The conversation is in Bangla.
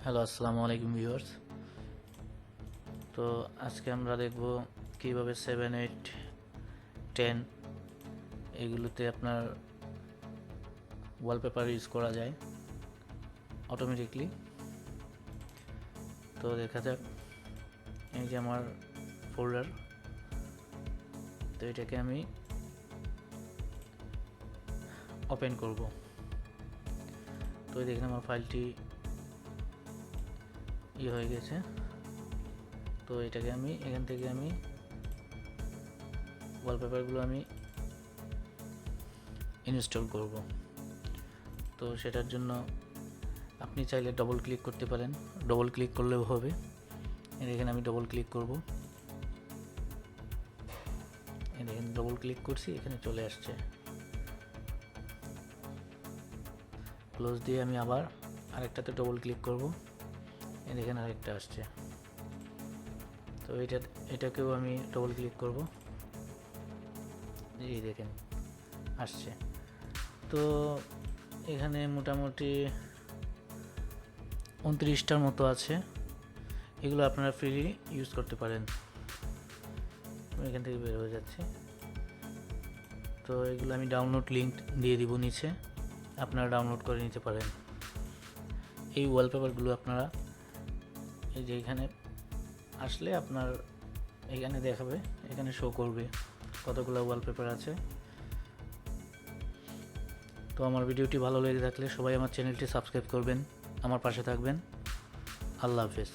হ্যালো, আসসালামু আলাইকুম ভিউয়ার্স। তো আজকে আমরা দেখব কিভাবে 7, 8, 10 এগুলোতে আপনার ওয়ালপেপার ইউজ করা যায় অটোমেটিকলি। তো দেখা যাক, এই যে আমার ফোল্ডার, তো এটাকে আমি ওপেন করব। তো দেখেন আমার ফাইলটি হয়ে গেছে। তো এটাকে আমি এখান থেকে ওয়ালপেপারগুলো আমি ইনস্টল করব। তো সেটার জন্য আপনি চাইলে ডবল ক্লিক করতে পারেন, ডবল ক্লিক করলেও হবে। এখানে আমি ডবল ক্লিক করব, এখানে ডবল ক্লিক করছি, এখানে চলে আসছে। ক্লোজ দিয়ে আমি আবার আরেকটাতে ডবল ক্লিক করব, এখানে আরেকটা আসছে। তো এটাকেও আমি ডবল ক্লিক করব, এই দেখেন আসছে। তো এখানে মোটামুটি 29টার মতো আছে, এগুলো আপনারা ফ্রিলি ইউজ করতে পারেন। এখান থেকে বের হয়ে যাচ্ছে। তো এগুলো আমি ডাউনলোড লিঙ্ক দিয়ে দিব নিচে, আপনারা ডাউনলোড করে নিতে পারেন। এই ওয়ালপেপারগুলো আপনারা এই যে এখানে আসলে আপনার এখানে দেখাবে, এখানে শো করবে কতগুলো ওয়ালপেপার আছে। তো আমার ভিডিওটি ভালো লেগে থাকলে সবাই আমার চ্যানেলটি সাবস্ক্রাইব করবেন, আমার পাশে থাকবেন। আল্লাহ হাফেজ।